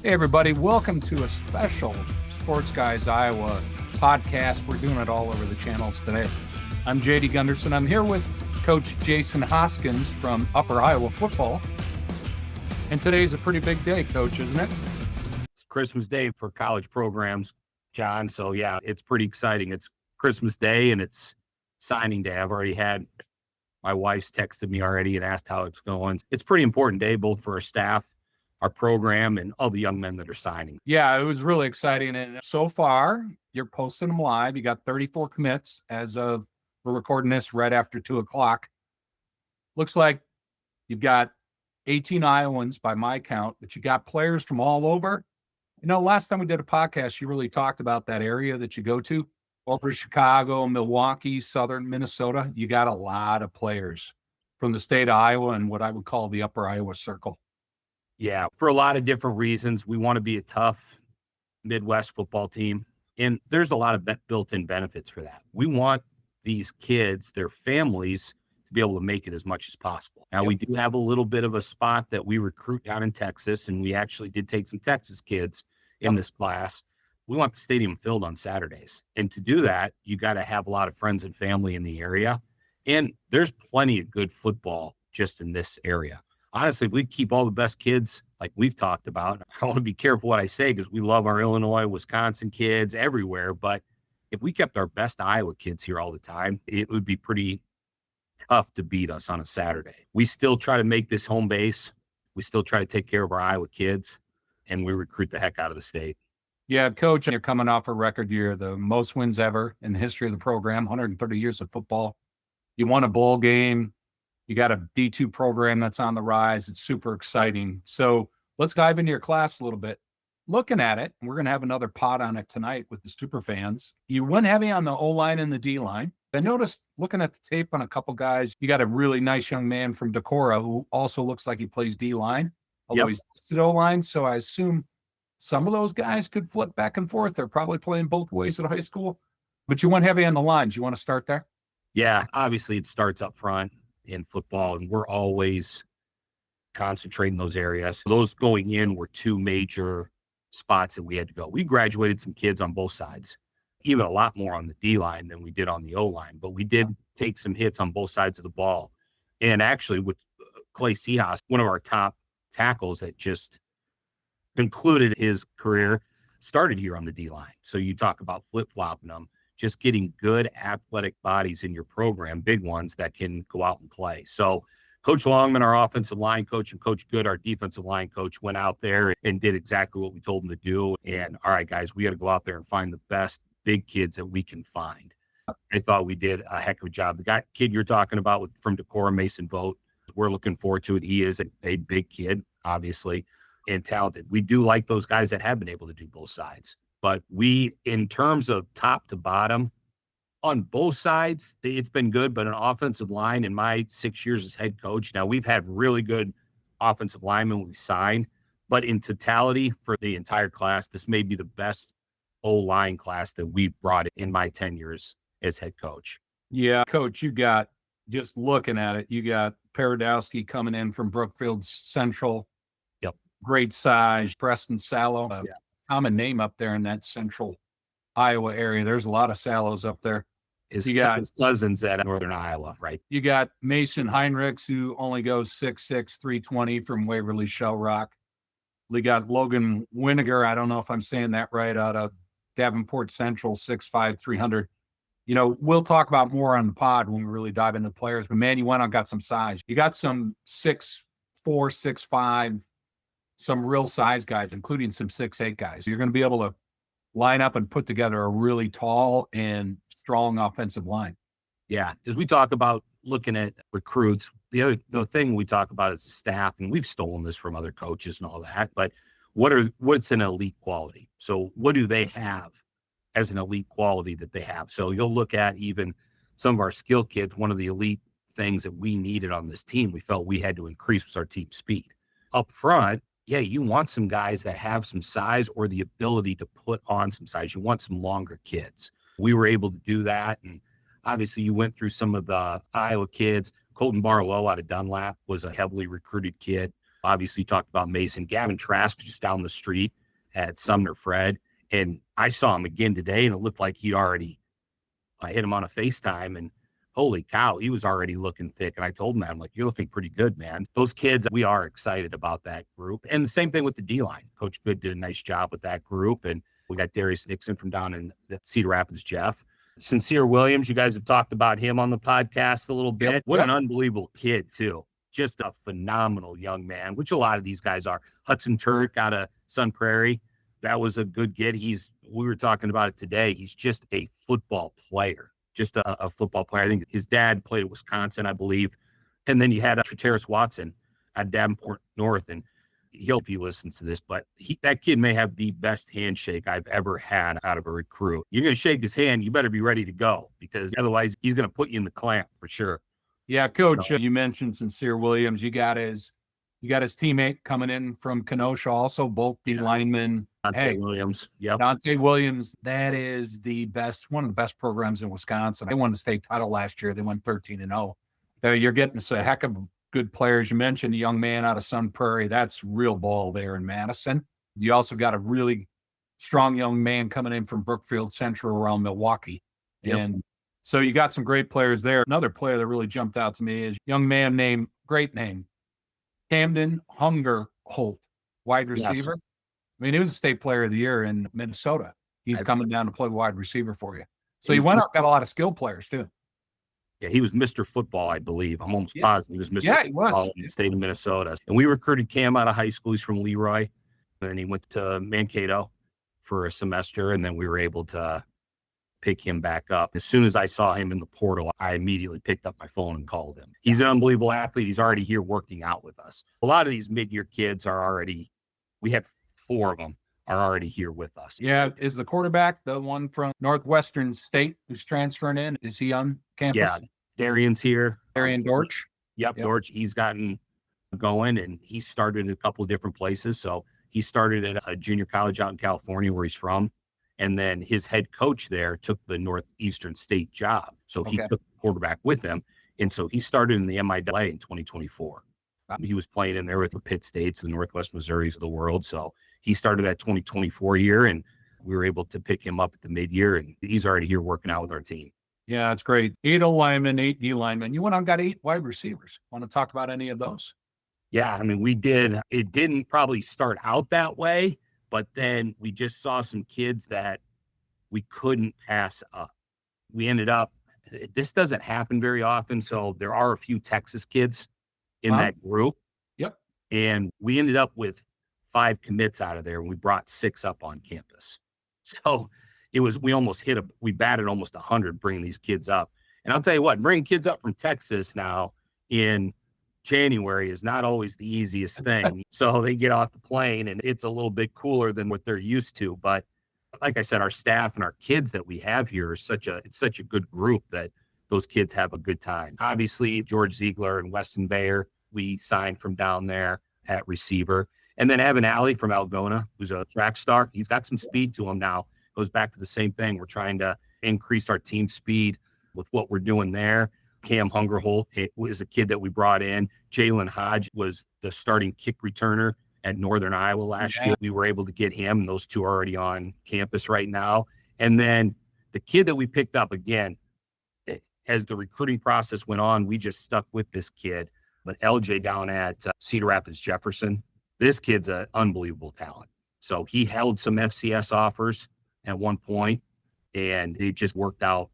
Hey, everybody. Welcome to a special Sports Guys Iowa podcast. We're doing it all over the channels today. I'm JD Gunderson. I'm here with Coach Jason Hoskins from Upper Iowa Football. And today's a pretty big day, Coach, isn't it? It's Christmas Day for college programs, John. So, yeah, it's pretty exciting. It's Christmas Day and it's signing day. I've already had my wife's texted me already and asked how it's going. It's a pretty important day, both for our staff, our program, and all the young men that are signing. Yeah, it was really exciting. And so far, you're posting them live. You got 34 commits as of we're recording this right after 2 o'clock. Looks like you've got 18 Iowans by my count, but you got players from all over. You know, last time we did a podcast, you really talked about that area that you go to over Chicago, Milwaukee, Southern Minnesota. You got a lot of players from the state of Iowa and what I would call the Upper Iowa Circle. Yeah, for a lot of different reasons. We want to be a tough Midwest football team, and there's a lot of built-in benefits for that. We want these kids, their families, to be able to make it as much as possible. Now, we do have a little bit of a spot that we recruit down in Texas, and we actually did take some Texas kids in this class. We want the stadium filled on Saturdays. And to do that, you got to have a lot of friends and family in the area. And there's plenty of good football just in this area. Honestly, if we keep all the best kids like we've talked about, I want to be careful what I say because we love our Illinois, Wisconsin kids everywhere. But if we kept our best Iowa kids here all the time, it would be pretty tough to beat us on a Saturday. We still try to make this home base. We still try to take care of our Iowa kids, and we recruit the heck out of the state. Yeah, Coach, you're coming off a record year, the most wins ever in the history of the program, 130 years of football. You won a bowl game. You got a D2 program that's on the rise. It's super exciting. So let's dive into your class a little bit. Looking at it, and we're going to have another pod on it tonight with the super fans. You went heavy on the O-line and the D-line. I noticed looking at the tape on a couple guys, you got a really nice young man from Decorah who also looks like he plays D-line, although he's listed O-line. So I assume some of those guys could flip back and forth. They're probably playing both ways at high school. But you went heavy on the lines. You want to start there? Yeah, obviously it starts up front in football, and we're always concentrating those areas. Those going in were two major spots that we had to go. We graduated some kids on both sides, even a lot more on the D-line than we did on the O-line, but we did take some hits on both sides of the ball. And actually with Clay Seahas, one of our top tackles that just concluded his career, started here on the D-line. So you talk about flip-flopping them, just getting good athletic bodies in your program, big ones that can go out and play. So Coach Longman, our offensive line coach, and Coach Good, our defensive line coach, went out there and did exactly what we told them to do. And all right, guys, we got to go out there and find the best big kids that we can find. I thought we did a heck of a job. The kid you're talking about from Decorah, Mason Vogt, we're looking forward to it. He is a big kid, obviously, and talented. We do like those guys that have been able to do both sides. But we, in terms of top to bottom, on both sides, it's been good. But an offensive line in my 6 years as head coach, now we've had really good offensive linemen we signed. But in totality for the entire class, this may be the best O-line class that we've brought in my 10 years as head coach. Yeah, Coach, you got, just looking at it, you got Paradowski coming in from Brookfield Central. Yep. Great size. Preston Sallow. Common name up there in that central Iowa area. There's a lot of Sallows up there. His cousins at Northern Iowa, right? You got Mason Heinrichs, who only goes 6'6", 320 from Waverly Shell Rock. We got Logan Winiger, I don't know if I'm saying that right, out of Davenport Central, 6'5", 300. You know, we'll talk about more on the pod when we really dive into the players. But, man, you went out and got some size. You got some 6'4", 6'5", some real size guys, including some 6'8" guys. You're going to be able to line up and put together a really tall and strong offensive line. Yeah, as we talk about looking at recruits, the thing we talk about is the staff, and we've stolen this from other coaches and all that, but what's an elite quality? So what do they have as an elite quality that they have? So you'll look at even some of our skill kids, one of the elite things that we needed on this team, we felt we had to increase was our team speed. Up front, yeah, you want some guys that have some size or the ability to put on some size. You want some longer kids. We were able to do that. And obviously you went through some of the Iowa kids. Colton Barlow out of Dunlap was a heavily recruited kid. Obviously, talked about Mason. Gavin Trask just down the street at Sumner Fred. And I saw him again today, and it looked like he already, I hit him on a FaceTime, and holy cow, he was already looking thick. And I told him that, I'm like, you're looking pretty good, man. Those kids, we are excited about that group. And the same thing with the D-line. Coach Good did a nice job with that group. And we got Darius Nixon from down in Cedar Rapids, Jeff. Sincere Williams, you guys have talked about him on the podcast a little bit. Yep. What an unbelievable kid, too. Just a phenomenal young man, which a lot of these guys are. Hudson Turk out of Sun Prairie. That was a good get. We were talking about it today. He's just a football player, just a football player. I think his dad played at Wisconsin, I believe. And then you had Treteris Watson at Davenport North, and he'll, if he listens to this, but that kid may have the best handshake I've ever had out of a recruit. You're going to shake his hand. You better be ready to go, because otherwise he's going to put you in the clamp for sure. Yeah, Coach, you mentioned Sincere Williams. You got his teammate coming in from Kenosha, also both D linemen. Dante Williams. Yep. Dante Williams. That is one of the best programs in Wisconsin. They won the state title last year. They went 13-0. You're getting a heck of good players. You mentioned a young man out of Sun Prairie. That's real ball there in Madison. You also got a really strong young man coming in from Brookfield Central around Milwaukee. Yep. And so you got some great players there. Another player that really jumped out to me is a young man great name, Camden Hungerholt, wide receiver. Yes. I mean, he was a state player of the year in Minnesota. He's coming down to play wide receiver for you. So you went out, got a lot of skill players too. Yeah, he was Mr. Football, I believe. I'm almost positive he was Mr. Football in the state of Minnesota. And we recruited Cam out of high school. He's from Leroy. And then he went to Mankato for a semester, and then we were able to pick him back up. As soon as I saw him in the portal, I immediately picked up my phone and called him. He's an unbelievable athlete. He's already here working out with us. A lot of these mid-year kids are already, we have 4 of them are already here with us. Yeah. Is the quarterback the one from Northwestern State who's transferring in? Is he on campus? Yeah. Darian's here. Darian Dortch? Yep. Dortch. He's gotten going, and he started in a couple of different places. So he started at a junior college out in California where he's from. And then his head coach there took the Northeastern State job. So he took the quarterback with him. And so he started in the MIAA in 2024. He was playing in there with the Pitt States, the Northwest Missouris of the world. So he started that 2024 year, and we were able to pick him up at the mid-year, and he's already here working out with our team. Yeah, that's great. 8 O linemen, 8 D linemen. You went on and got 8 wide receivers. Want to talk about any of those? Yeah, I mean, we did. It didn't probably start out that way, but then we just saw some kids that we couldn't pass up. We ended up, this doesn't happen very often, so there are a few Texas kids in that group. Yep. And we ended up with 5 commits out of there, and we brought 6 up on campus. So it was, we batted almost 100 bringing these kids up. And I'll tell you what, bringing kids up from Texas now in January is not always the easiest thing. So they get off the plane, and it's a little bit cooler than what they're used to. But like I said, our staff and our kids that we have here is such a good group that those kids have a good time. Obviously, George Ziegler and Weston Bayer, we signed from down there at receiver. And then Evan Alley from Algona, who's a track star. He's got some speed to him now. Goes back to the same thing. We're trying to increase our team speed with what we're doing there. Cam Hungerholt was a kid that we brought in. Jalen Hodge was the starting kick returner at Northern Iowa last year. We were able to get him, and those 2 are already on campus right now. And then the kid that we picked up, again, as the recruiting process went on, we just stuck with this kid. But LJ down at Cedar Rapids Jefferson, this kid's an unbelievable talent. So he held some FCS offers at one point, and it just worked out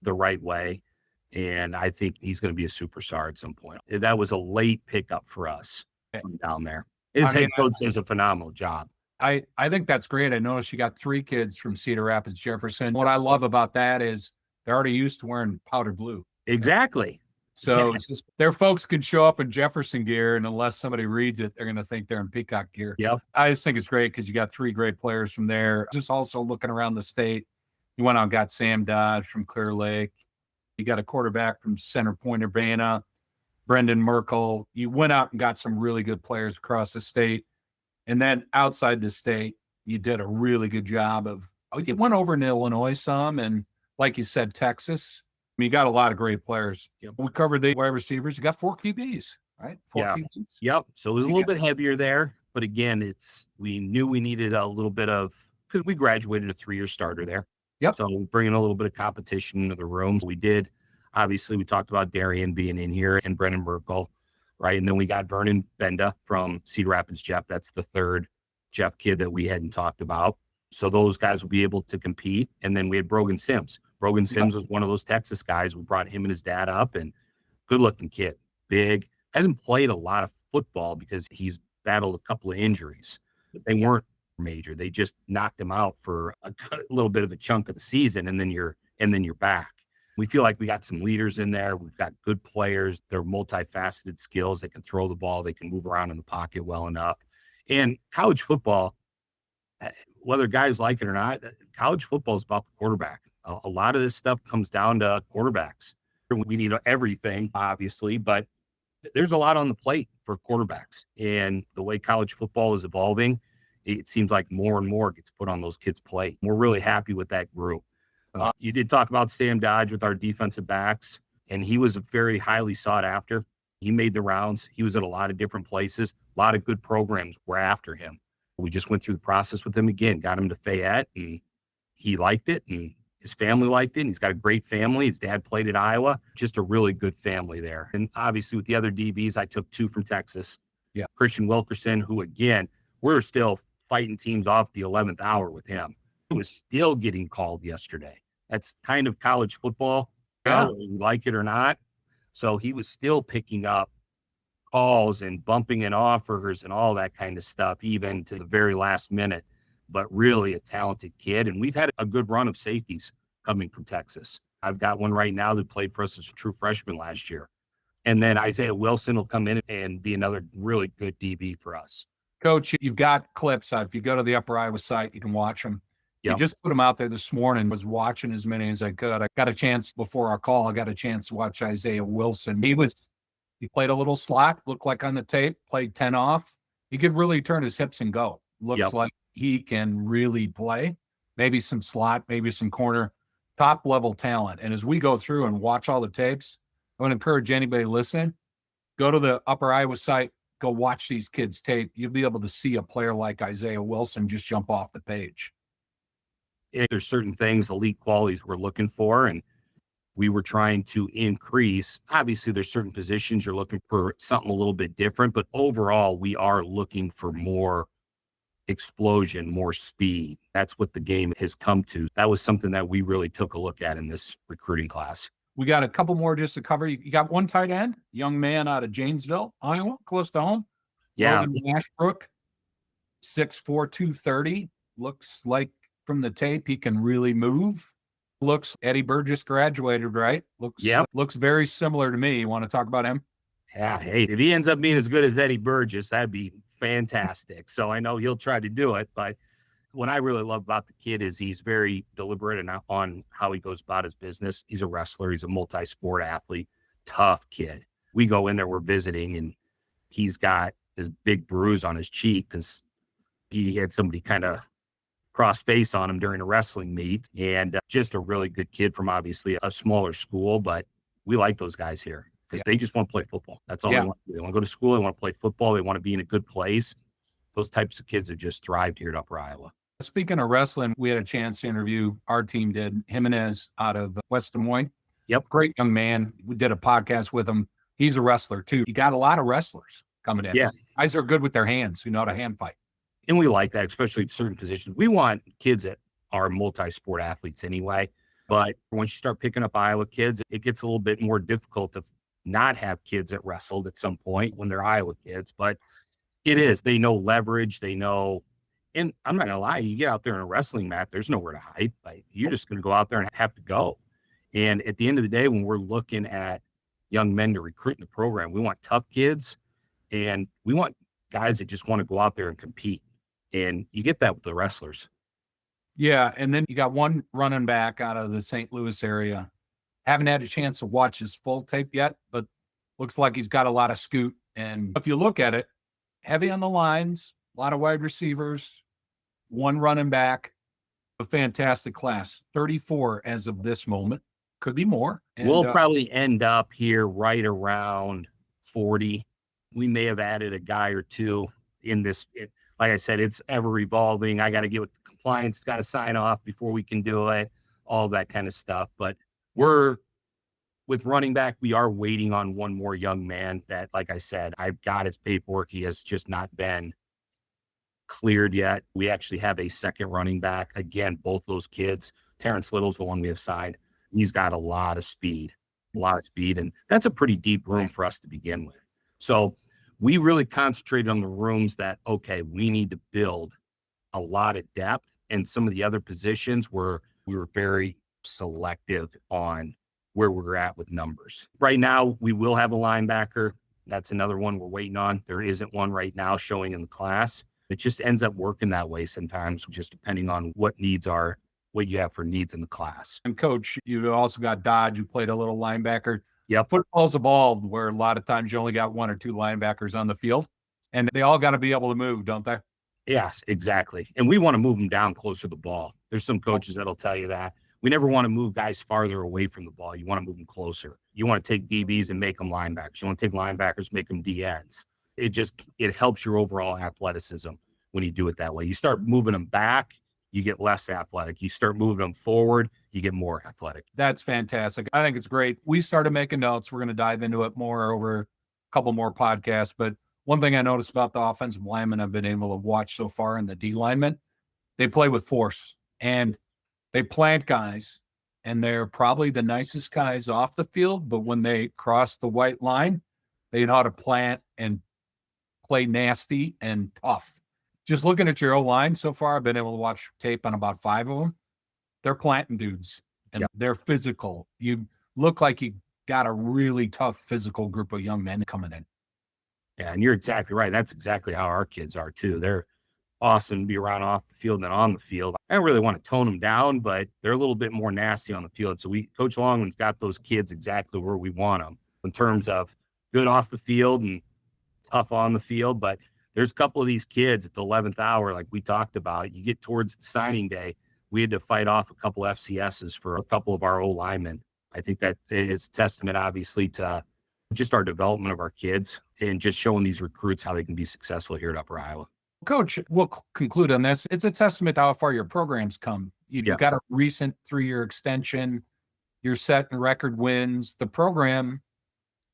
the right way. And I think he's going to be a superstar at some point. That was a late pickup for us from down there. His head coach does a phenomenal job. I think that's great. I noticed you got 3 kids from Cedar Rapids Jefferson. What I love about that is they're already used to wearing powder blue. Exactly. So their folks can show up in Jefferson gear, and unless somebody reads it, they're going to think they're in Peacock gear. Yep. I just think it's great because you got 3 great players from there. Just also looking around the state, you went out and got Sam Dodge from Clear Lake. You got a quarterback from Center Point, Urbana, Brendan Merkel. You went out and got some really good players across the state. And then outside the state, you did a really good job you went over in Illinois some, and like you said, Texas. I mean, you got a lot of great players. We covered the wide receivers. You got 4 QBs. right? Yeah. 14 wins. Yep. So it was a You little got- bit heavier there, but again, we knew we needed a little bit of, because we graduated a 3-year starter there. Yep. So bringing a little bit of competition into the room. We did. Obviously, we talked about Darian being in here and Brennan Merkel, right? And then we got Vernon Benda from Cedar Rapids Jeff. That's the third Jeff kid that we hadn't talked about. So those guys will be able to compete. And then we had Brogan Sims. Brogan Sims was one of those Texas guys. We brought him and his dad up, and good looking kid, big, hasn't played a lot of football because he's battled a couple of injuries, but they weren't major. They just knocked him out for a little bit of a chunk of the season, and then you're back. We feel like we got some leaders in there. We've got good players. They're multifaceted skills. They can throw the ball. They can move around in the pocket well enough. And college football, whether guys like it or not, college football is about the quarterback. A lot of this stuff comes down to quarterbacks. We need everything, obviously, but there's a lot on the plate for quarterbacks. And the way college football is evolving, it seems like more and more gets put on those kids' plate. We're really happy with that group. You did talk about Sam Dodge with our defensive backs, and he was very highly sought after. He made the rounds. He was at a lot of different places. A lot of good programs were after him. We just went through the process with him again, got him to Fayette, and he liked it, and his family liked it. And he's got a great family. His dad played at Iowa. Just a really good family there. And obviously with the other DBs, I took 2 from Texas. Yeah. Christian Wilkerson, who again, we're still fighting teams off the 11th hour with him. He was still getting called yesterday. That's kind of college football, Yeah. whether you like it or not. So he was still picking up calls and bumping in offers and all that kind of stuff, even to the very last minute. But really a talented kid. And we've had a good run of safeties coming from Texas. I've got one right now that played for us as a true freshman last year. And then Isaiah Wilson will come in and be another really good DB for us. Coach, you've got clips. If you go to the Upper Iowa site, you can watch them. You Yep. just put them out there this morning. Was watching as many as I could. I got a chance before our call. I got a chance to watch Isaiah Wilson. He played a little slot, looked like on the tape, played 10 off. He could really turn his hips and go. Looks Yep. like he can really play. Maybe some slot, maybe some corner, top level talent. And as we go through and watch all the tapes, I would encourage anybody listening, go to the Upper Iowa site, go watch these kids tape. You'll be able to see a player like Isaiah Wilson just jump off the page. There's certain things, elite qualities we're looking for, and we were trying to increase. Obviously, there's certain positions you're looking for something a little bit different, but overall, we are looking for more explosion, more speed. That's what the game has come to. That was something that we really took a look at in this recruiting class. We got a couple more just to cover. You got one tight end, young man out of Janesville, Iowa, close to home. Yeah. Logan Ashbrook, 6'4", 230. Looks like from the tape he can really move. Looks Eddie Burgess graduated, right? Looks very similar to me. You want to talk about him? Yeah. Hey, if he ends up being as good as Eddie Burgess, that'd be fantastic. So I know he'll try to do it, but what I really love about the kid is he's very deliberate and on how he goes about his business. He's a wrestler. He's a multi-sport athlete, tough kid. We go in there, we're visiting, and he's got this big bruise on his cheek because he had somebody kind of cross face on him during a wrestling meet. And just a really good kid from obviously a smaller school, but we like those guys here because they just want to play football. That's all they want to do. They want to go to school. They want to play football. They want to be in a good place. Those types of kids have just thrived here at Upper Iowa. Speaking of wrestling, we had a chance to interview, our team did, Jimenez out of West Des Moines. Yep. Great young man. We did a podcast with him. He's a wrestler too. You got a lot of wrestlers coming in. Yeah. Guys are good with their hands, who know how to hand fight. And we like that, especially in certain positions. We want kids that are multi-sport athletes anyway. But once you start picking up Iowa kids, it gets a little bit more difficult to not have kids that wrestled at some point when they're Iowa kids. But it is. They know leverage. They know. And I'm not going to lie, you get out there in a wrestling mat, there's nowhere to hide. Like, you're just going to go out there and have to go. And at the end of the day, when we're looking at young men to recruit in the program, we want tough kids and we want guys that just want to go out there and compete. And you get that with the wrestlers. Yeah. And then you got one running back out of the St. Louis area. Haven't had a chance to watch his full tape yet, but looks like he's got a lot of scoot. And if you look at it, heavy on the lines, a lot of wide receivers, one running back, a fantastic class. 34 as of this moment. Could be more. And, we'll probably end up here right around 40 we may have added a guy or two in this. Like I said, it's ever evolving. I got to get with the compliance, got to sign off before we can do it, all that kind of stuff. But we're with running back, we are waiting on one more young man that, like I said, I've got his paperwork. He has just not been cleared yet. We actually have a second running back. Again, both those kids, Terrence Little's the one we have signed. He's got a lot of speed. And that's a pretty deep room for us to begin with. So we really concentrated on the rooms that, okay, we need to build a lot of depth. And some of the other positions where we were very selective on where we're at with numbers. Right now, we will have a linebacker. That's another one we're waiting on. There isn't one right now showing in the class. It just ends up working that way sometimes, just depending on what needs are, what you have for needs in the class. And coach, you've also got Dodge, who played a little linebacker. Yep. Football's evolved where a lot of times you only got one or two linebackers on the field, and they all got to be able to move, don't they? Yes, exactly. And we want to move them down closer to the ball. There's some coaches that'll tell you that. We never want to move guys farther away from the ball. You want to move them closer. You want to take DBs and make them linebackers. You want to take linebackers, make them DNs. It helps your overall athleticism when you do it that way. You start moving them back, you get less athletic. You start moving them forward, you get more athletic. That's fantastic. I think it's great. We started making notes. We're going to dive into it more over a couple more podcasts. But one thing I noticed about the offensive linemen I've been able to watch so far in the D linemen, they play with force and they plant guys, and they're probably the nicest guys off the field. But when they cross the white line, they know how to plant and play nasty and tough. Just looking at your O-line so far, I've been able to watch tape on about 5 of them. They're planting dudes, and they're physical. You look like you got a really tough physical group of young men coming in. Yeah, and you're exactly right. That's exactly how our kids are too. They're awesome to be around off the field than on the field. I don't really want to tone them down, but they're a little bit more nasty on the field. So Coach Longman's got those kids exactly where we want them in terms of good off the field and tough on the field. But there's a couple of these kids at the 11th hour, like we talked about. You get towards the signing day, we had to fight off a couple FCSs for a couple of our O-linemen. I think that it's a testament, obviously, to just our development of our kids and just showing these recruits how they can be successful here at Upper Iowa. Coach, we'll conclude on this. It's a testament to how far your programs come. You've got a recent 3-year extension. You're setting record wins. The program,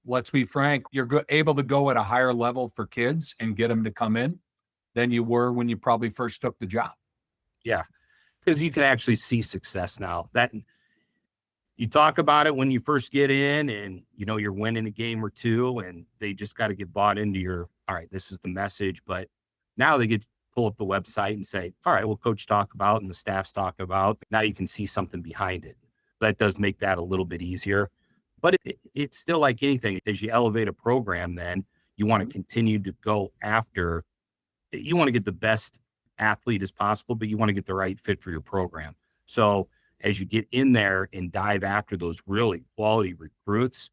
let's be frank, you're able to go at a higher level for kids and get them to come in than you were when you probably first took the job. Yeah, because you can actually see success now. That you talk about it when you first get in and, you're winning a game or two and they just got to get bought into all right, this is the message. But now they get to pull up the website and say, all right, well, coach talk about and the staff's talk about. Now you can see something behind it. That does make that a little bit easier. But it's still like anything. As you elevate a program, then you want to continue to go after. You want to get the best athlete as possible, but you want to get the right fit for your program. So as you get in there and dive after those really quality recruits,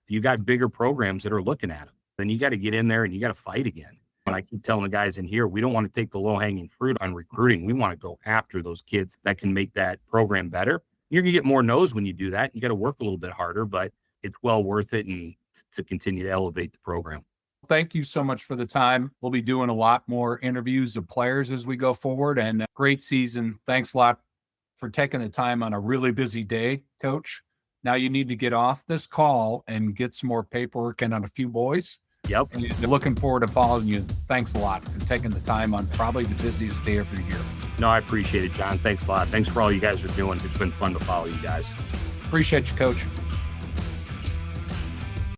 you got bigger programs that are looking at them. Then you got to get in there and you got to fight again. And I keep telling the guys in here, we don't want to take the low-hanging fruit on recruiting. We want to go after those kids that can make that program better. You're going to get more no's when you do that. You got to work a little bit harder, but it's well worth it and to continue to elevate the program. Thank you so much for the time. We'll be doing a lot more interviews of players as we go forward, and great season. Thanks a lot for taking the time on a really busy day, Coach. Now you need to get off this call and get some more paperwork in on a few boys. Yep. And looking forward to following you. Thanks a lot for taking the time on probably the busiest day of your year. No, I appreciate it, John. Thanks a lot. Thanks for all you guys are doing. It's been fun to follow you guys. Appreciate you, Coach.